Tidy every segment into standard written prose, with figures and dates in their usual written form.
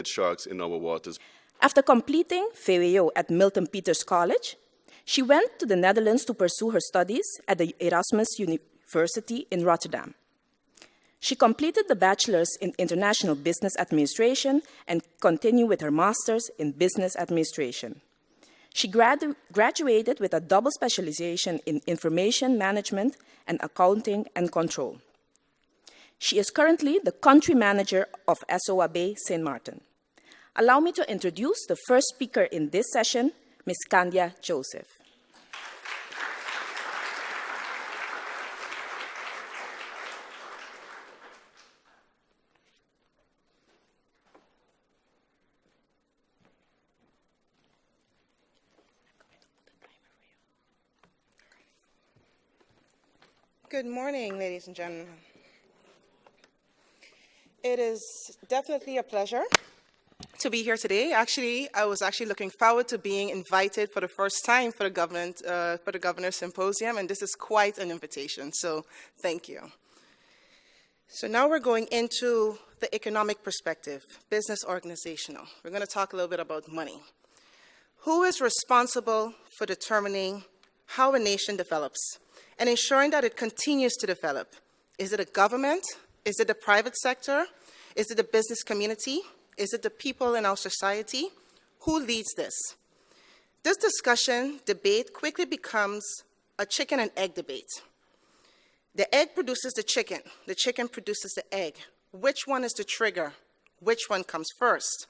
sharks in our waters. After completing VWO at Milton Peters College, she went to the Netherlands to pursue her studies at the Erasmus University in Rotterdam. She completed the bachelor's in international business administration and continued with her master's in business administration. She graduated with a double specialization in information management and accounting and control. She is currently the country manager of SOAB St. Martin. Allow me to introduce the first speaker in this session, Ms. Candia Joseph. Good morning, ladies and gentlemen. It is definitely a pleasure to be here today. I was looking forward to being invited for the first time for the Governor's Symposium, and this is quite an invitation, so thank you. So now we're going into the economic perspective, business organizational. We're going to talk a little bit about money. Who is responsible for determining how a nation develops and ensuring that it continues to develop? Is it a government? Is it the private sector? Is it the business community? Is it the people in our society? Who leads this? This debate quickly becomes a chicken and egg debate. The egg produces the chicken produces the egg. Which one is the trigger? Which one comes first?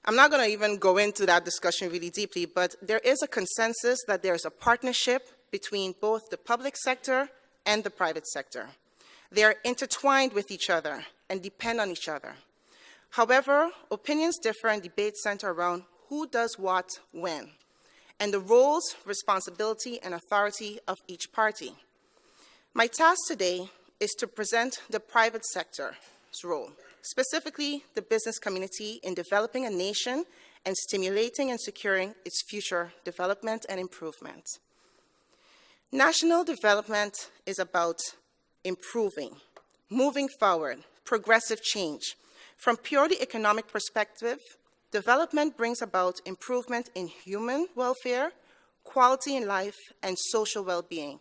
I'm not going to even go into that discussion really deeply, but there is a consensus that there's a partnership between both the public sector and the private sector. They are intertwined with each other and depend on each other. However, opinions differ and debates center around who does what when, and the roles, responsibility, and authority of each party. My task today is to present the private sector's role, specifically the business community in developing a nation and stimulating and securing its future development and improvement. National development is about improving, moving forward, progressive change. From purely economic perspective, development brings about improvement in human welfare, quality in life, and social well-being.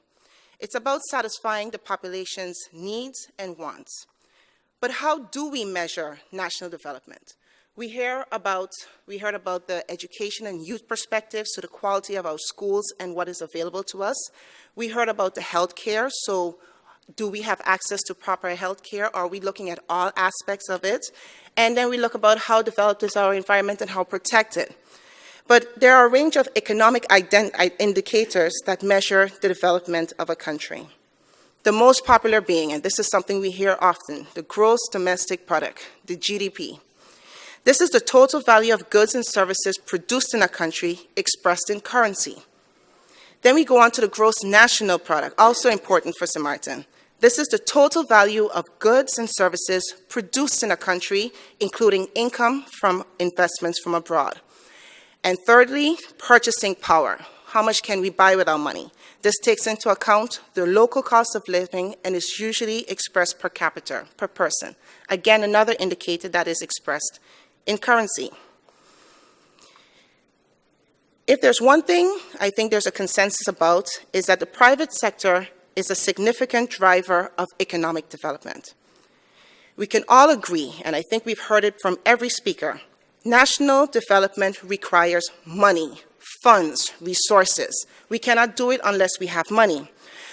It's about satisfying the population's needs and wants. But how do we measure national development? We heard about the education and youth perspectives, so the quality of our schools and what is available to us. We heard about the healthcare, so do we have access to proper health care? Are we looking at all aspects of it? And then we look about how developed is our environment and how protected. But there are a range of economic indicators that measure the development of a country. The most popular being, and this is something we hear often, the gross domestic product, the GDP. This is the total value of goods and services produced in a country expressed in currency. Then we go on to the gross national product, also important for St. Martin. This is the total value of goods and services produced in a country, including income from investments from abroad. And thirdly, purchasing power. How much can we buy with our money? This takes into account the local cost of living and is usually expressed per capita, per person. Again, another indicator that is expressed in currency. If there's one thing I think there's a consensus about, is that the private sector is a significant driver of economic development. We can all agree, and I think we've heard it from every speaker, national development requires money, funds, resources. We cannot do it unless we have money.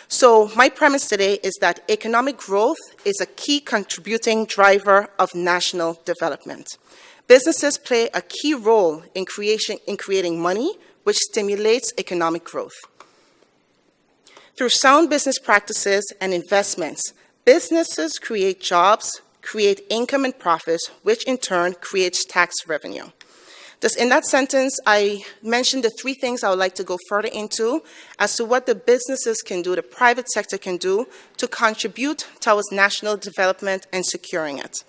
So my premise today is that economic growth is a key contributing driver of national development. Businesses play a key role in creating money, which stimulates economic growth. Through sound business practices and investments, businesses create jobs, create income and profits, which in turn creates tax revenue. In that sentence, I mentioned the three things I would like to go further into as to what the businesses can do, the private sector can do to contribute towards national development and securing it,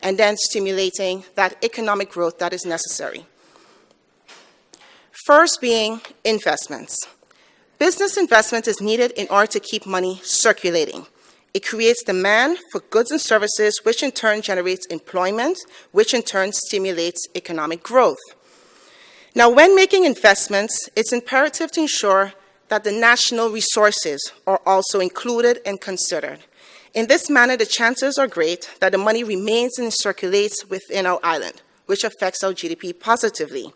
and then stimulating that economic growth that is necessary. First being investments. Business investment is needed in order to keep money circulating. It creates demand for goods and services, which in turn generates employment, which in turn stimulates economic growth. Now, when making investments, it's imperative to ensure that the national resources are also included and considered. In this manner, the chances are great that the money remains and circulates within our island, which affects our GDP positively.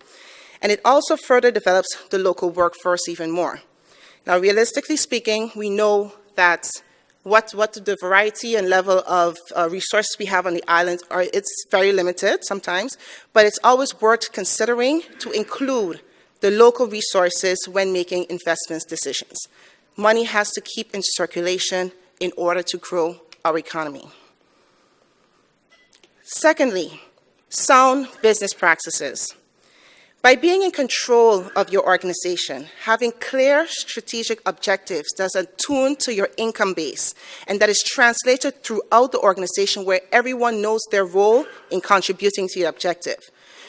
And it also further develops the local workforce even more. Now, realistically speaking, we know that what the variety and level of resources we have on the island are, it's very limited sometimes, but it's always worth considering to include the local resources when making investment decisions. Money has to keep in circulation in order to grow our economy. Secondly, sound business practices. By being in control of your organization, having clear strategic objectives that are tuned to your income base and that is translated throughout the organization where everyone knows their role in contributing to your objective.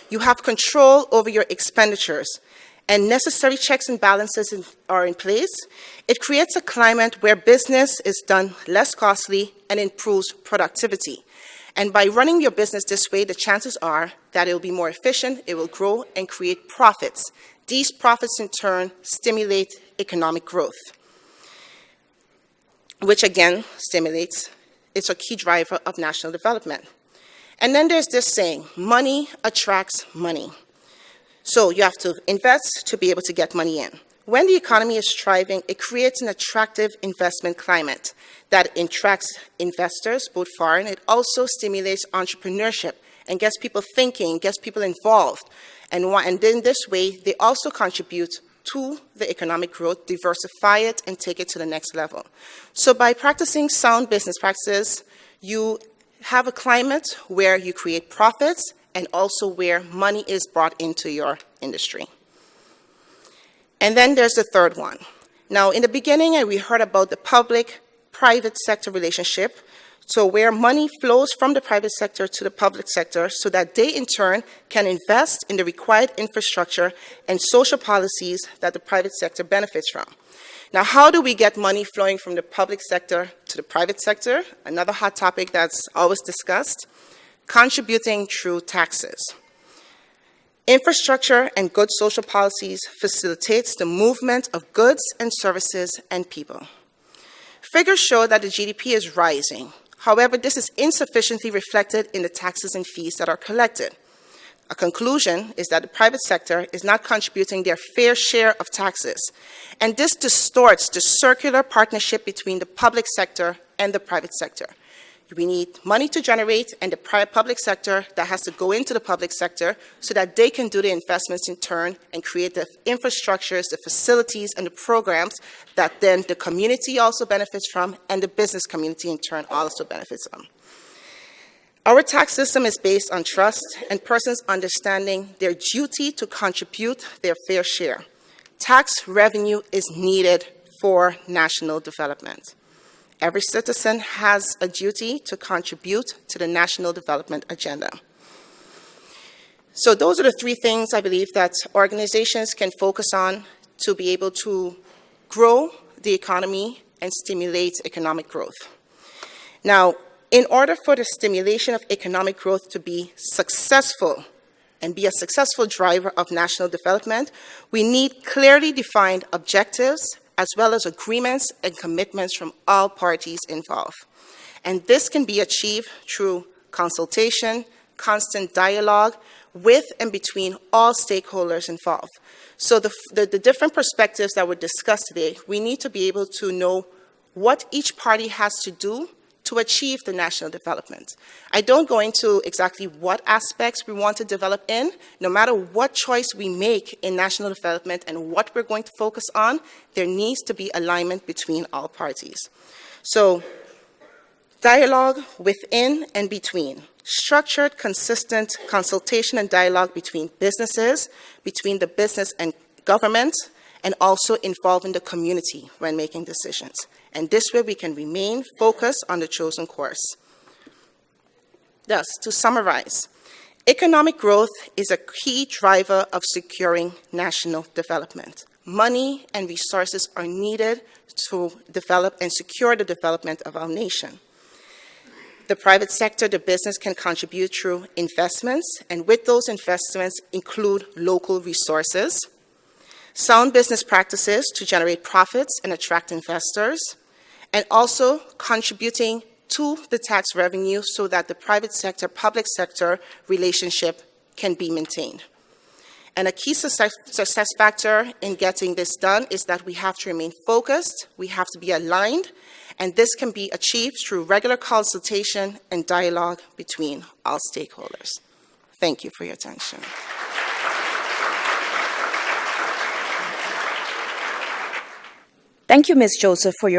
You have control over your expenditures and necessary checks and balances are in place. It creates a climate where business is done less costly and improves productivity. And by running your business this way, the chances are that it will be more efficient, it will grow and create profits. These profits in turn stimulate economic growth, which again stimulates, it's a key driver of national development. And then there's this saying, money attracts money. So you have to invest to be able to get money in. When the economy is thriving, it creates an attractive investment climate that attracts investors, both foreign. It also stimulates entrepreneurship and gets people thinking, gets people involved. And in this way, they also contribute to the economic growth, diversify it, and take it to the next level. So by practicing sound business practices, you have a climate where you create profits and also where money is brought into your industry. And then there's the third one. Now, in the beginning, we heard about the public-private sector relationship, so where money flows from the private sector to the public sector so that they, in turn, can invest in the required infrastructure and social policies that the private sector benefits from. Now, how do we get money flowing from the public sector to the private sector? Another hot topic that's always discussed, contributing through taxes. Infrastructure and good social policies facilitates the movement of goods and services and people. Figures show that the GDP is rising. However, this is insufficiently reflected in the taxes and fees that are collected. A conclusion is that the private sector is not contributing their fair share of taxes, and this distorts the circular partnership between the public sector and the private sector. We need money to generate and the public sector that has to go into the public sector so that they can do the investments in turn and create the infrastructures, the facilities, and the programs that then the community also benefits from and the business community in turn also benefits from. Our tax system is based on trust and persons understanding their duty to contribute their fair share. Tax revenue is needed for national development. Every citizen has a duty to contribute to the national development agenda. So those are the three things I believe that organizations can focus on to be able to grow the economy and stimulate economic growth. Now, in order for the stimulation of economic growth to be successful and be a successful driver of national development, we need clearly defined objectives as well as agreements and commitments from all parties involved. And this can be achieved through consultation, constant dialogue with and between all stakeholders involved. So the different perspectives that were discussed today, we need to be able to know what each party has to do to achieve the national development. I don't go into exactly what aspects we want to develop in. No matter what choice we make in national development and what we're going to focus on, there needs to be alignment between all parties. So, dialogue within and between. Structured, consistent consultation and dialogue between businesses, between the business and government, and also involving the community when making decisions. And this way we can remain focused on the chosen course. Thus, to summarize, economic growth is a key driver of securing national development. money and resources are needed to develop and secure the development of our nation. The private sector, the business, can contribute through investments, and with those investments include local resources, sound business practices to generate profits and attract investors, and also contributing to the tax revenue so that the private sector, public sector relationship can be maintained. And a key success factor in getting this done is that we have to remain focused, we have to be aligned, and this can be achieved through regular consultation and dialogue between all stakeholders. Thank you for your attention. Thank you, Ms. Joseph, for your